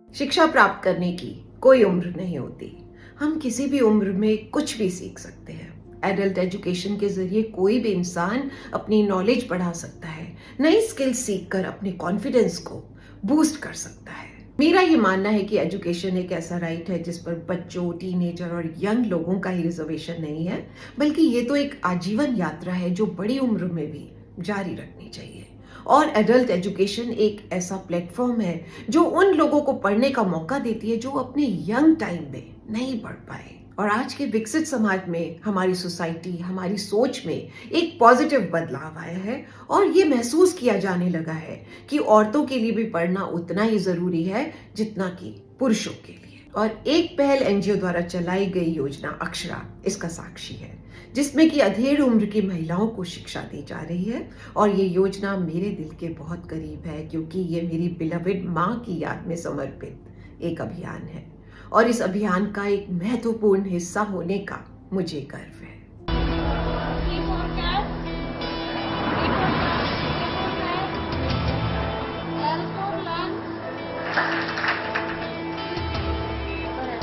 शिक्षा प्राप्त करने की कोई उम्र नहीं होती। हम किसी भी उम्र में कुछ भी सीख सकते हैं। एडल्ट एजुकेशन के जरिए कोई भी इंसान अपनी नॉलेज बढ़ा सकता है, नई स्किल्स सीखकर अपने कॉन्फिडेंस को बूस्ट कर सकता है। मेरा ये मानना है कि एजुकेशन एक ऐसा राइट है जिस पर बच्चों, टीनेजर और यंग लोगों का ही रिजर्वेशन नहीं है, बल्कि ये तो एक आजीवन यात्रा है जो बड़ी उम्र में भी जारी रखनी चाहिए। और एडल्ट एजुकेशन एक ऐसा प्लेटफॉर्म है जो उन लोगों को पढ़ने का मौका देती है जो अपने यंग टाइम में नहीं पढ़ पाए। और आज के विकसित समाज में हमारी सोसाइटी, हमारी सोच में एक पॉजिटिव बदलाव आया है और ये महसूस किया जाने लगा है कि औरतों के लिए भी पढ़ना उतना ही जरूरी है जितना कि पुरुषों के लिए। और एक पहल एनजीओ द्वारा चलाई गई योजना अक्षरा इसका साक्षी है, जिसमें कि अधेड़ उम्र की महिलाओं को शिक्षा दी जा रही है। और ये योजना मेरे दिल के बहुत करीब है क्योंकि ये मेरी बिलवेड माँ की याद में समर्पित एक अभियान है और इस अभियान का एक महत्वपूर्ण हिस्सा होने का मुझे गर्व है।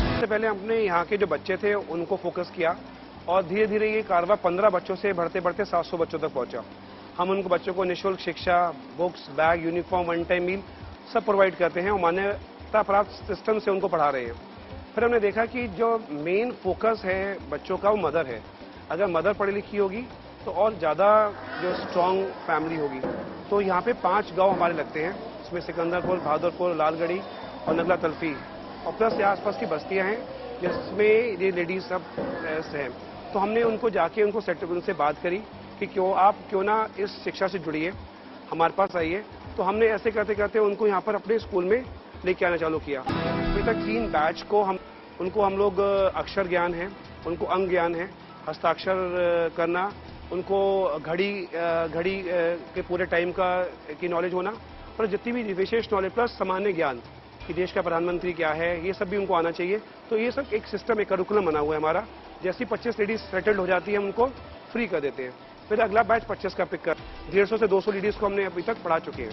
सबसे पहले हमने यहाँ के जो बच्चे थे उनको फोकस किया और धीरे धीरे ये कारवा 15 बच्चों से बढ़ते बढ़ते 700 बच्चों तक पहुंचा। हम उनको बच्चों को निःशुल्क शिक्षा, books, bag, uniform, one time meal सब प्रोवाइड करते हैं और मान्यता प्राप्त सिस्टम से उनको पढ़ा रहे हैं। फिर हमने देखा कि जो मेन फोकस है बच्चों का वो मदर है। अगर मदर पढ़ी लिखी होगी तो और ज़्यादा जो स्ट्रांग फैमिली होगी। तो यहाँ पे 5 गाँव हमारे लगते हैं, इसमें सिकंदरपुर, बहादुरपुर, लालगढ़ी और नगला तल्फी और प्लस ये आसपास की बस्तियां हैं जिसमें ये लेडीज सब हैं। तो हमने उनको जाके उनसे बात करी कि क्यों ना इस शिक्षा से जुड़िए, हमारे पास आइए। तो हमने ऐसे करते करते उनको यहाँ पर अपने स्कूल में लेके आना चालू किया। अभी तक 3 बैच को हम लोग अक्षर ज्ञान है, उनको अंग ज्ञान है, हस्ताक्षर करना, उनको घड़ी के पूरे टाइम की नॉलेज होना और जितनी भी विशेष नॉलेज प्लस सामान्य ज्ञान कि देश का प्रधानमंत्री क्या है, ये सब भी उनको आना चाहिए। तो ये सब एक सिस्टम, एक करिकुलम बना हुआ है हमारा। जैसी 25 लेडीज सेटल्ड हो जाती है हम उनको फ्री कर देते हैं। फिर अगला बैच 25 का पिक कर 150 से 200 लेडीज को हमने अभी तक पढ़ा चुके हैं।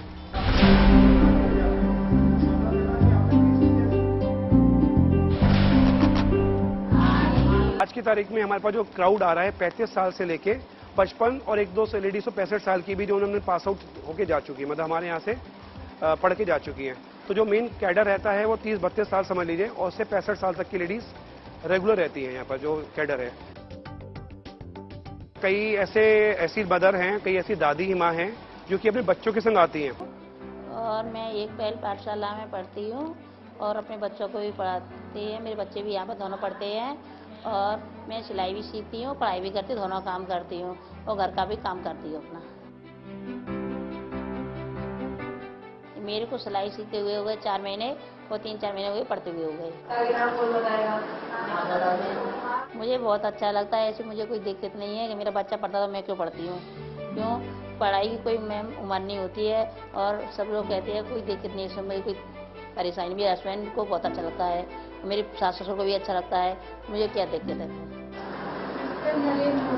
आज की तारीख में हमारे पास जो क्राउड आ रहा है 35 साल से लेके 55 और 1-2 से लेडीज तो 65 साल की भी जो उन्होंने पास आउट होके जा चुकी है, मतलब हमारे यहाँ से पढ़ के जा चुकी हैं। तो जो मेन कैडर रहता है वो 30-32 साल समझ लीजिए और उससे 65 साल तक की लेडीज रेगुलर रहती हैं यहाँ पर जो कैडर है। कई ऐसी मदर हैं, कई ऐसी दादी माँ हैं जो कि अपने बच्चों के संग आती हैं। और मैं एक पहल पाठशाला में पढ़ती हूँ और अपने बच्चों को भी पढ़ाती है। मेरे बच्चे भी यहाँ पर दोनों पढ़ते हैं और मैं सिलाई भी सीखती हूँ, पढ़ाई भी करती हूँ, दोनों काम करती हूँ और घर का भी काम करती हूँ अपना। मेरे को सिलाई सीखते हुए हो गए 4 महीने और 3-4 महीने हो गए पढ़ते हुए हो गए। मुझे बहुत अच्छा लगता है, ऐसे मुझे कोई दिक्कत नहीं है कि मेरा बच्चा पढ़ता तो मैं क्यों पढ़ती हूँ। क्यों, पढ़ाई की कोई मैम उम्र नहीं होती है और सब लोग कहते हैं कोई दिक्कत नहीं, इसमें मुझे कोई परेशानी भी। हस्बैंड को बहुत अच्छा लगता है, मेरे सास ससुर को भी अच्छा लगता है, मुझे क्या दिक्कत है।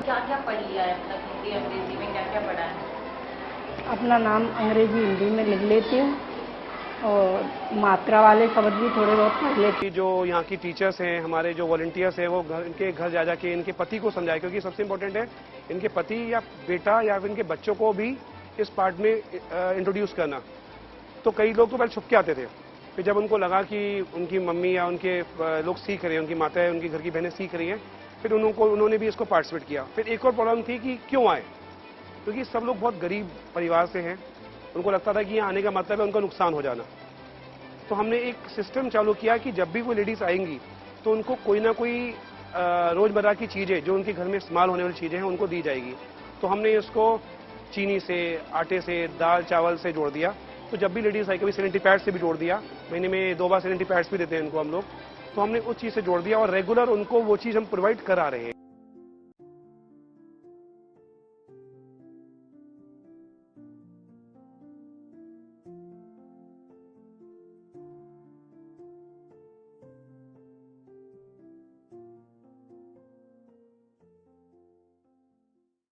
क्या क्या पढ़ लिया है, मतलब हिंदी अंग्रेजी में क्या क्या पढ़ा है? अपना नाम अंग्रेजी हिंदी में लिख लेती हूँ और मात्रा वाले शब्द भी थोड़े बहुत पढ़ लेती हूँ। जो यहाँ की टीचर्स हैं, हमारे जो वॉलंटियर्स हैं, वो इनके घर जा जाके इनके पति को समझाए, क्योंकि सबसे इम्पोर्टेंट है इनके पति या बेटा या फिर इनके बच्चों को भी इस पार्ट में इंट्रोड्यूस करना। तो कई लोग तो पहले छुप के आते थे, फिर जब उनको लगा कि उनकी मम्मी या उनके लोग सीख रहे हैं, उनकी माताएं, उनकी घर की बहनें सीख रही हैं, फिर उन्होंने भी इसको पार्टिसिपेट किया। फिर एक और प्रॉब्लम थी कि क्यों आए, क्योंकि सब लोग बहुत गरीब परिवार से हैं, उनको लगता था कि यहाँ आने का मतलब है उनका नुकसान हो जाना। तो हमने एक सिस्टम चालू किया कि जब भी वो लेडीज आएंगी तो उनको कोई ना कोई रोजमर्रा की चीजें जो उनके घर में इस्तेमाल होने वाली चीजें हैं उनको दी जाएगी। तो हमने इसको चीनी से, आटे से, दाल चावल से जोड़ दिया। तो जब भी लेडीज आई, कभी सैनिटरी पैड से भी जोड़ दिया, महीने में 2 बार सैनिटरी पैड्स भी देते हैं उनको हम लोग। तो हमने उस चीज से जोड़ दिया और रेगुलर उनको वो चीज हम प्रोवाइड करा रहे हैं।